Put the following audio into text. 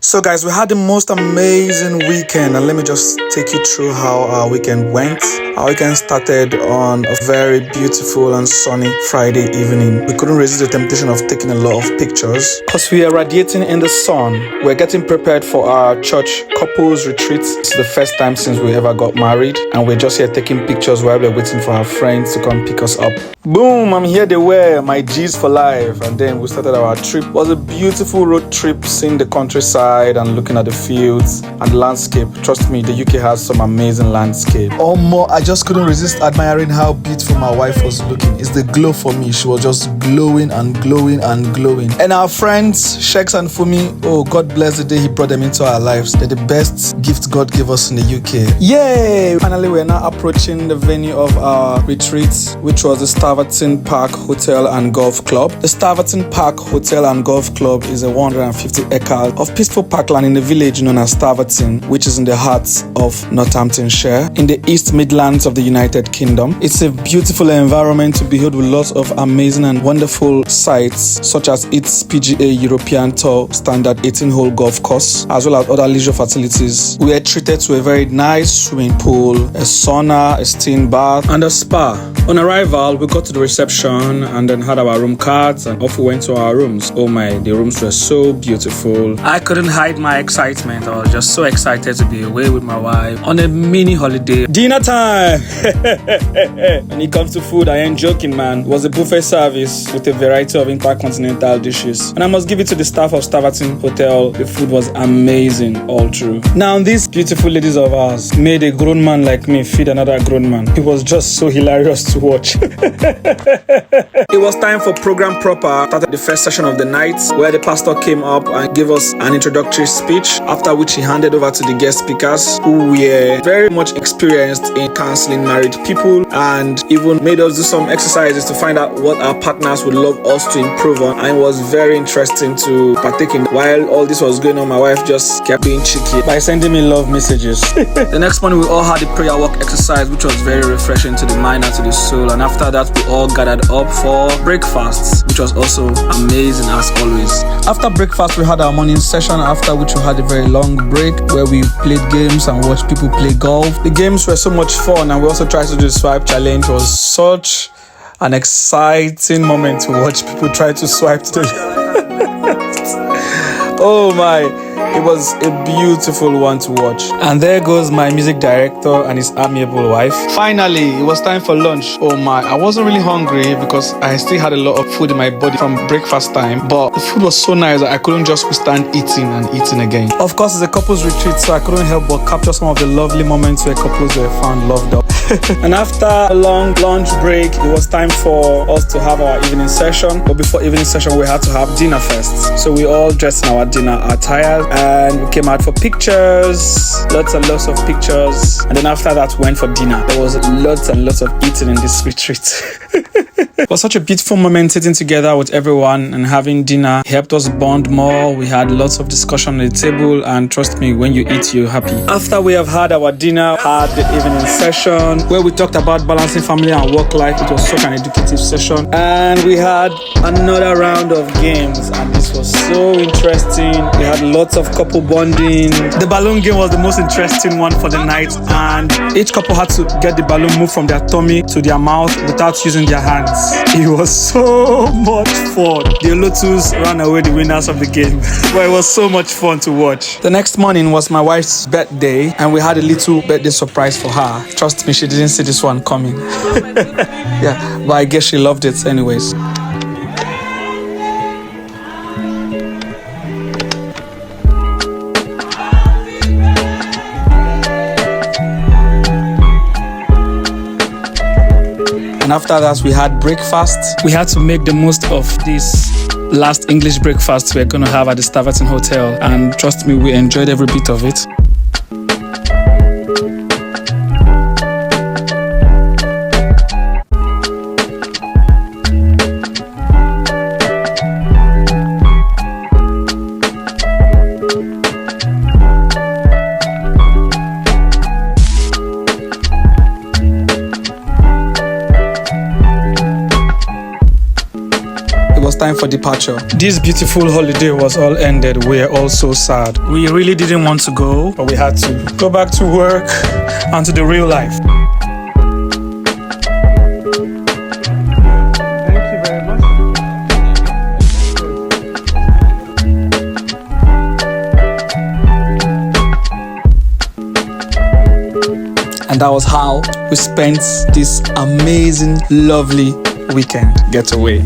So guys, we had the most amazing weekend, and let me just take you through how our weekend went. Our weekend started on a very beautiful and sunny Friday evening. We couldn't resist the temptation of taking a lot of pictures because we are radiating in the sun. We're getting prepared for our church couples retreat. It's the first time since we ever got married, and we're just here taking pictures while we're waiting for our friends to come pick us up. Boom, I'm here, they were my G's for life. And then we started our trip. It was a beautiful road trip, seeing the countryside and looking at the fields and the landscape. Trust me, the UK has some amazing landscape. I just couldn't resist admiring how beautiful my wife was looking. It's the glow for me. She was just glowing and glowing and glowing. And our friends, Sheks and Fumi, oh, God bless the day he brought them into our lives. They're the best gift God gave us in the UK. Yay! Finally, we're now approaching the venue of our retreat, which was the Staverton Park Hotel and Golf Club. The Staverton Park Hotel and Golf Club is a 150 acres of peaceful parkland in a village known as Staverton, which is in the heart of Northamptonshire, in the East Midlands of the United Kingdom. It's a beautiful environment to behold with lots of amazing and wonderful sights, such as its PGA European Tour standard 18-hole golf course, as well as other leisure facilities. We were treated to a very nice swimming pool, a sauna, a steam bath, and a spa. On arrival, we got to the reception and then had our room cards, and off we went to our rooms. Oh my, the rooms were so beautiful. I couldn't hide my excitement. I was just so excited to be away with my wife on a mini holiday. Dinner time! When it comes to food, I ain't joking, man. It was a buffet service with a variety of intercontinental dishes. And I must give it to the staff of Staverton Hotel. The food was amazing all through. Now, these beautiful ladies of ours made a grown man like me feed another grown man. It was just so hilarious to watch. It was time for program proper. Started the first session of the night, where the pastor came up and gave us an introductory speech, after which he handed over to the guest speakers, who were very much experienced in counseling married people, and even made us do some exercises to find out what our partners would love us to improve on. And it was very interesting to partake in. While all this was going on, my wife just kept being cheeky by sending me love messages. The next morning, we all had the prayer walk exercise, which was very refreshing to the mind and to the soul. And after that, we all gathered up for breakfast, which was also amazing as always. After breakfast, we had our morning session, after which we had a very long break where we played games and watched people play golf. The games were so much fun, and we also tried to do the swipe challenge. It was such an exciting moment to watch people try to swipe to the oh my, it was a beautiful one to watch. And there goes my music director and his amiable wife. Finally, it was time for lunch. Oh my, I wasn't really hungry because I still had a lot of food in my body from breakfast time, but the food was so nice that I couldn't just withstand eating and eating again. Of course, it's a couples retreat, so I couldn't help but capture some of the lovely moments where couples were found loved up. And after a long lunch break, it was time for us to have our evening session. But before evening session, we had to have dinner first. So we all dressed in our dinner attire and we came out for pictures, lots and lots of pictures. And then after that, we went for dinner. There was lots and lots of eating in this retreat. It was such a beautiful moment sitting together with everyone and having dinner. It helped us bond more. We had lots of discussion on the table, and trust me, when you eat, you're happy. After we have had our dinner, had the evening session where we talked about balancing family and work life. It was such an educative session, and we had another round of games, and this was so interesting. We had lots of couple bonding. The balloon game was the most interesting one for the night, and each couple had to get the balloon moved from their tummy to their mouth without using their hands. It was so much fun. The Lotus ran away the winners of the game, but it was so much fun to watch. The next morning was my wife's birthday, and we had a little birthday surprise for her. Trust me, she didn't see this one coming. Yeah, but I guess she loved it anyways. And after that, we had breakfast. We had to make the most of this last English breakfast we're going to have at the Staverton Hotel. And trust me, we enjoyed every bit of it. time for departure. This beautiful holiday was all ended. We are all so sad. We really didn't want to go, but we had to go back to work and to the real life. Thank you very much. And that was how we spent this amazing, lovely weekend getaway.